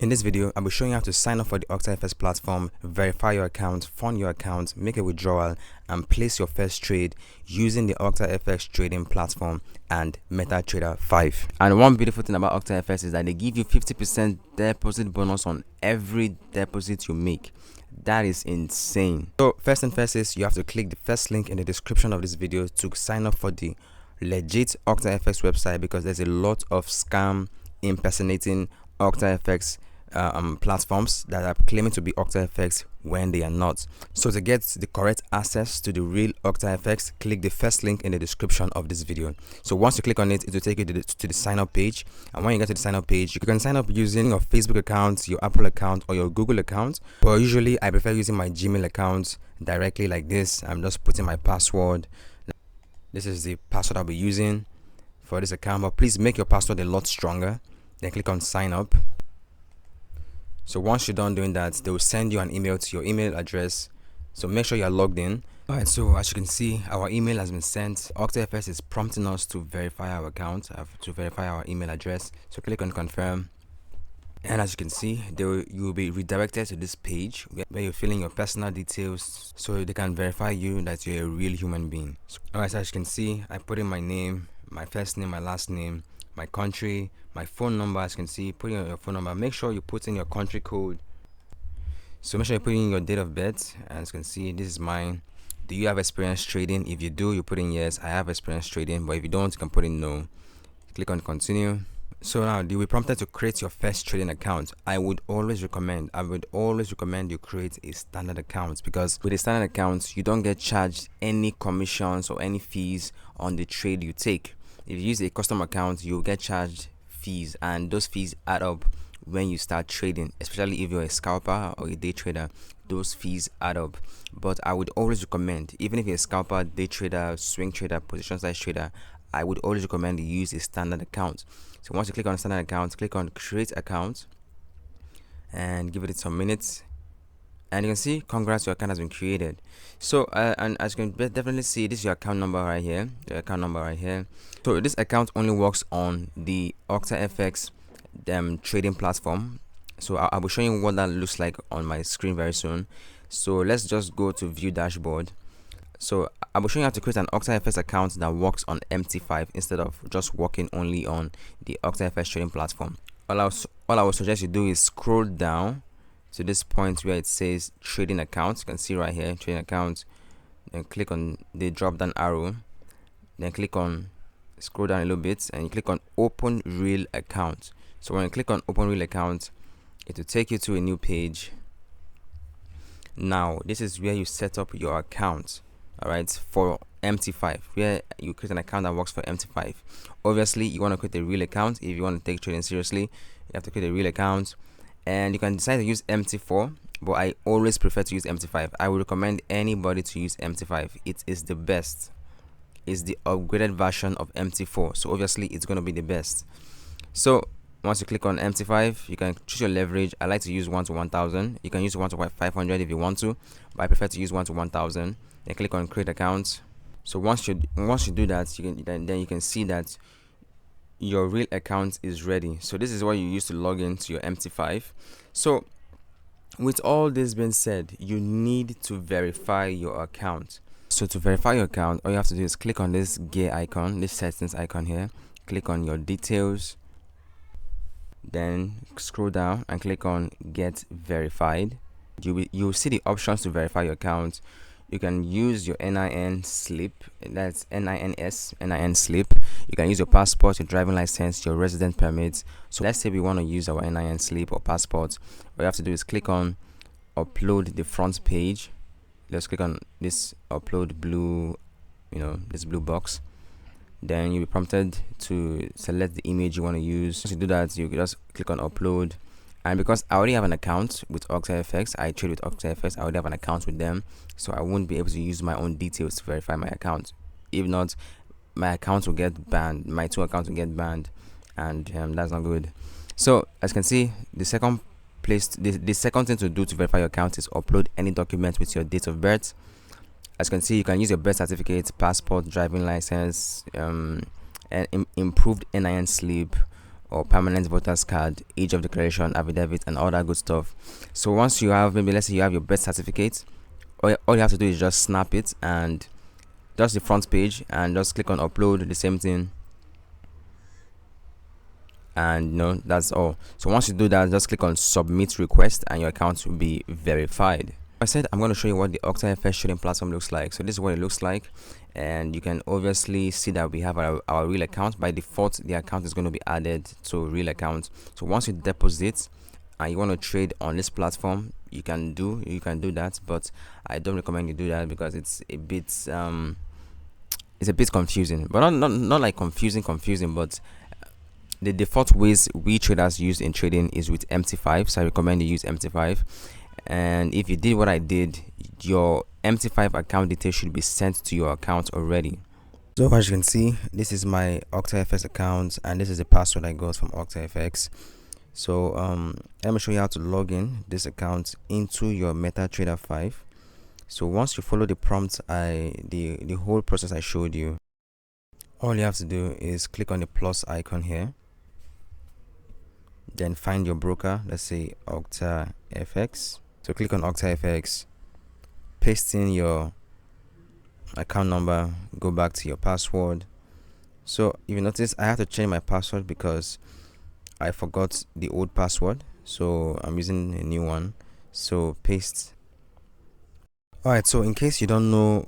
In this video, I'll be showing you how to sign up for the OctaFx platform, verify your account, fund your account, make a withdrawal, and place your first trade using the OctaFx trading platform and MetaTrader 5. And one beautiful thing about OctaFx is that they give you 50% deposit bonus on every deposit you make. That is insane. So first and first is you have to click the first link in the description of this video to sign up for the legit OctaFx website, because there's a lot of scam impersonating OctaFx platforms that are claiming to be OctaFx when they are not. So to get the correct access to the real OctaFx, click the first link in the description of this video. So once you click on it, it will take you to the sign up page, and when you get to the sign up page, you can sign up using your Facebook account, your Apple account, or your Google account. But usually I prefer using my Gmail account directly like this. I'm just putting my password. This is the password I'll be using for this account, but please make your password a lot stronger. Then click on sign up. So once you're done doing that, they will send you an email to your email address. So make sure you're logged in. Alright, so as you can see, our email has been sent. OctaFx is prompting us to verify our account, to verify our email address. So click on confirm. And as you can see, you will be redirected to this page where you're filling your personal details so they can verify you that you're a real human being. Alright, so as you can see, I put in my name, my first name, my last name, my country, my phone number. As you can see, put in your phone number. Make sure you put in your country code. So make sure you put in your date of birth. As you can see, this is mine. Do you have experience trading? If you do, you put in yes, I have experience trading. But if you don't, you can put in no. Click on continue. So now you'll be prompted to create your first trading account. I would always recommend you create a standard account, because with a standard account you don't get charged any commissions or any fees on the trade you take. If you use a custom account, you'll get charged fees, and those fees add up when you start trading, especially if you're a scalper or a day trader. Those fees add up. But I would always recommend, even if you're a scalper, day trader, swing trader, position size trader, I would always recommend you use a standard account. So once you click on standard account, click on create account and give it some minutes, and you can see congrats, your account has been created. So and as you can definitely see, this is your account number right here, so this account only works on the OctaFx trading platform. So I'll be showing you what that looks like on my screen very soon. So let's just go to view dashboard. So I'll be showing you how to create an OctaFx account that works on MT5 instead of just working only on the OctaFx trading platform. All I would suggest you do is scroll down to this point where it says trading account. You can see right here, trading account. Then click on the drop down arrow. Then scroll down a little bit, and you click on open real account. So when you click on open real account, it will take you to a new page. Now this is where you set up your account. Alright, for MT5, where you create an account that works for MT5. Obviously, you want to create a real account. If you want to take trading seriously, you have to create a real account, and you can decide to use MT4, but I always prefer to use MT5. I would recommend anybody to use MT5. It is the best. It's the upgraded version of MT4, so obviously it's going to be the best. So once you click on MT5, you can choose your leverage. I like to use 1 to 1000. You can use 1 to 500 if you want to, but I prefer to use 1 to 1000. Then click on create account. So once you do that, you can see that your real account is ready. So this is what you use to log into your MT5. So with all this being said, you need to verify your account. So to verify your account, all you have to do is click on this gear icon, this settings icon here. Click on your details, then scroll down and click on get verified. You'll see the options to verify your account. You can use your NIN slip, that's NIN slip. You can use your passport, your driving license, your resident permit. So let's say we want to use our NIN slip or passport. What you have to do is click on upload the front page. Let's click on this upload blue, this blue box. Then you'll be prompted to select the image you want to use. Once you do that, you just click on upload. And because I already have an account with OctaFx, I trade with OctaFx, I already have an account with them, so I won't be able to use my own details to verify my account. If not, my account will get banned, my 2 accounts will get banned, and that's not good. So as you can see, the second thing to do to verify your account is upload any document with your date of birth. As you can see, you can use your birth certificate, passport, driving license, and improved NIN slip, or permanent voters card, age of declaration, affidavit, and all that good stuff. So once you have, maybe let's say you have your birth certificate, all you have to do is just snap it and just the front page and just click on upload, the same thing, and that's all. So once you do that, just click on submit request and your account will be verified. I said I'm going to show you what the OctaFx trading platform looks like. So this is what it looks like, and you can obviously see that we have our real account. By default, the account is going to be added to real account. So once you deposit and you want to trade on this platform, you can do that, but I don't recommend you do that because it's a bit confusing, but not like confusing, but the default ways we traders use in trading is with MT5, so I recommend you use MT5. And if you did what I did, your MT5 account details should be sent to your account already. So as you can see, this is my OctaFx account and this is the password I got from OctaFx. So let me show you how to log in this account into your MetaTrader 5. So once you follow the prompt, the whole process I showed you, all you have to do is click on the plus icon here, then find your broker, let's say OctaFx. So click on OctaFx, paste in your account number, go back to your password. So if you notice, I have to change my password because I forgot the old password, so I'm using a new one. So paste. Alright, so in case you don't know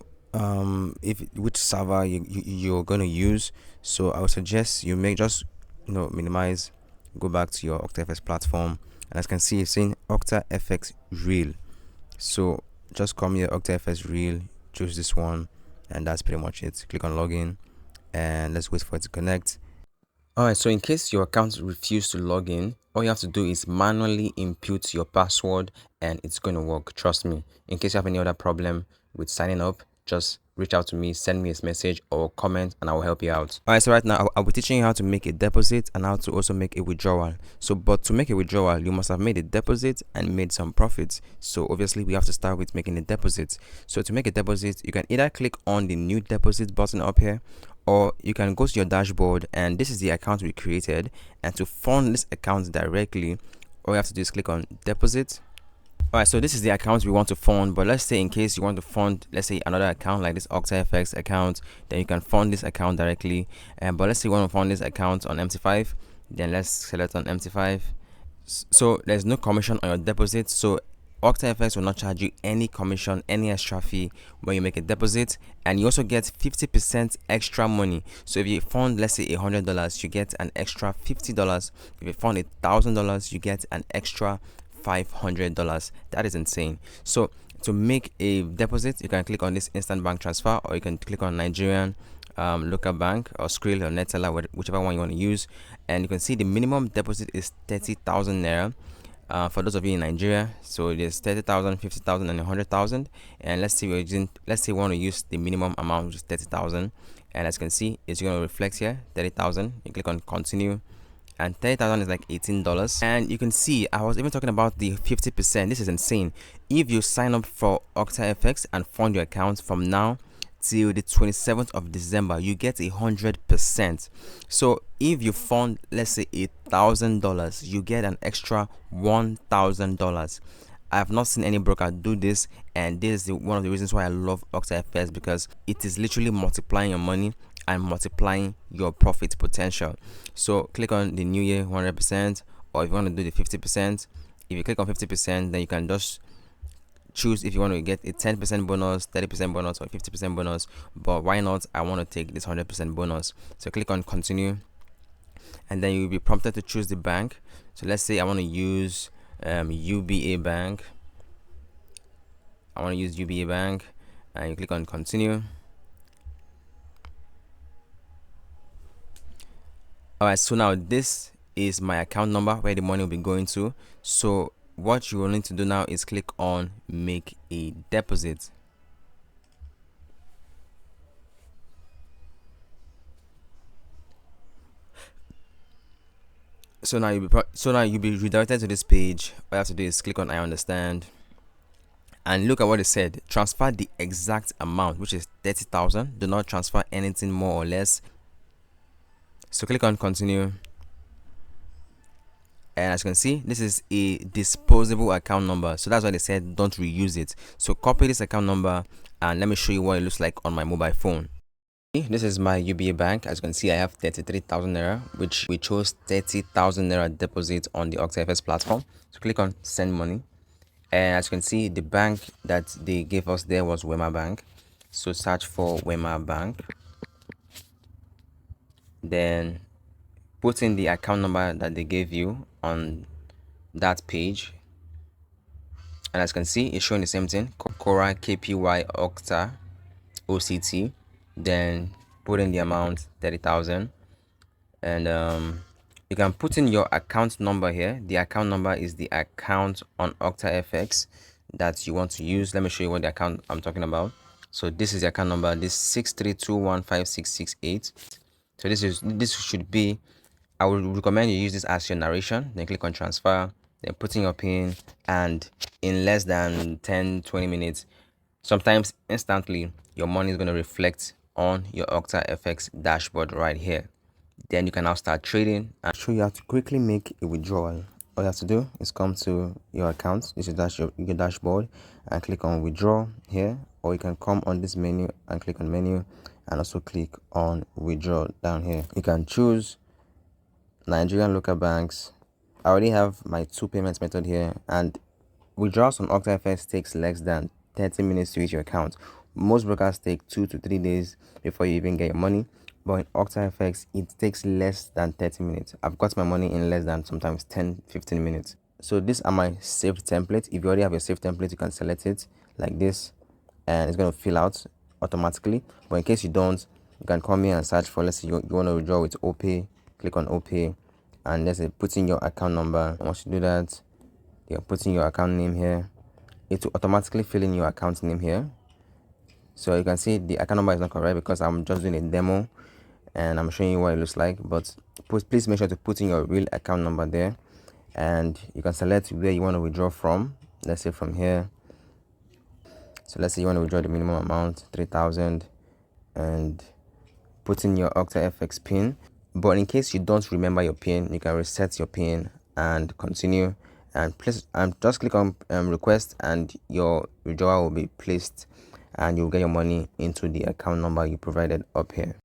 which server you're going to use, so I would suggest you make just minimize, go back to your OctaFx platform, and as you can see, it's saying OctaFx Real. So just come here, OctaFx Real, choose this one, and that's pretty much it. Click on login and let's wait for it to connect. Alright, so in case your account refuses to log in, all you have to do is manually input your password and it's going to work. Trust me. In case you have any other problem with signing up, just reach out to me, send me a message or comment and I will help you out. Alright, so right now I'll be teaching you how to make a deposit and how to also make a withdrawal. But to make a withdrawal, you must have made a deposit and made some profits. So obviously we have to start with making a deposit. So to make a deposit, you can either click on the new deposit button up here, or you can go to your dashboard, and this is the account we created. And to fund this account directly, all you have to do is click on deposit. Alright, so this is the account we want to fund, but let's say in case you want to fund, let's say another account like this OctaFx account, then you can fund this account directly. But let's say you want to fund this account on MT5, then let's select on MT5. So there's no commission on your deposit, so OctaFx will not charge you any commission, any extra fee when you make a deposit, and you also get 50% extra money. So if you fund, let's say $100, you get an extra $50. If you fund $1,000, you get an extra $500. That is insane. So to make a deposit, you can click on this instant bank transfer, or you can click on Nigerian local bank or Skrill or Neteller, whichever one you want to use, and you can see the minimum deposit is 30,000 naira. For those of you in Nigeria, so there's 30,000, 50,000, and 100,000. And let's say we want to use the minimum amount, which is 30,000. And as you can see, it's going to reflect here 30,000. You click on continue, and 30,000 is like $18. And you can see I was even talking about the 50%. This is insane. If you sign up for OctaFx and fund your account from now till the 27th of December, you get 100%. So if you fund, let's say $1,000, you get an extra $1,000. I have not seen any broker do this, and this is one of the reasons why I love OctaFx, because it is literally multiplying your money and multiplying your profit potential. So click on the new year 100%, or if you want to do the 50%, if you click on 50%, then you can just choose if you want to get a 10% bonus, 30% bonus, or 50% bonus. But why not? I want to take this 100% bonus. So click on continue, and then you'll be prompted to choose the bank. So let's say I want to use UBA Bank. I want to use UBA Bank, and you click on continue. Alright, so now this is my account number where the money will be going to. So what you will need to do now is click on make a deposit. So now you'll be redirected to this page. All you have to do is click on I understand, and look at what it said. Transfer the exact amount, which is 30,000. Do not transfer anything more or less. So click on continue, And as you can see, this is a disposable account number, so that's why they said don't reuse it. So copy this account number and let me show you what it looks like on my mobile phone. This is my UBA bank. As you can see, I have 33,000 naira, which we chose 30,000 naira deposit on the OctaFx platform. So click on send money, and as you can see, the bank that they gave us there was Wema Bank. So search for Wema Bank, then put in the account number that they gave you on that page, and as you can see, it's showing the same thing, Cora KPY Octa OCT. Then put in the amount 30,000, and you can put in your account number here. The account number is the account on OctaFx that you want to use. Let me show you what the account I'm talking about. So this is the account number, this 632156668. So this should be, I would recommend you use this as your narration. Then click on transfer, then put in your pin, and in less than 10-20 minutes, sometimes instantly, your money is going to reflect on your OctaFx dashboard right here. Then you can now start trading. And show you how to quickly make a withdrawal. All you have to do is come to your account. This is your dashboard, and click on withdraw here, or you can come on this menu and click on menu and also click on withdraw down here. You can choose Nigerian local banks. I already have my 2 payments method here, and withdrawals on OctaFx takes less than 30 minutes to reach your account. Most brokers take 2 to 3 days before you even get your money, but in OctaFx it takes less than 30 minutes. I've got my money in less than sometimes 10-15 minutes. So these are my saved templates. If you already have your saved template, you can select it like this and it's going to fill out automatically. But in case you don't, you can come here and search for, let's say you want to withdraw with OPay. Click on OPay and let's say put in your account number. Once you do that, you're putting your account name here. It will automatically fill in your account name here. So you can see the account number is not correct because I'm just doing a demo and I'm showing you what it looks like. But please make sure to put in your real account number there, and you can select where you want to withdraw from. Let's say from here. So let's say you want to withdraw the minimum amount 3,000 and put in your OctaFx pin. But in case you don't remember your pin, you can reset your pin and continue, and please just click on request and your withdrawal will be placed and you'll get your money into the account number you provided up here.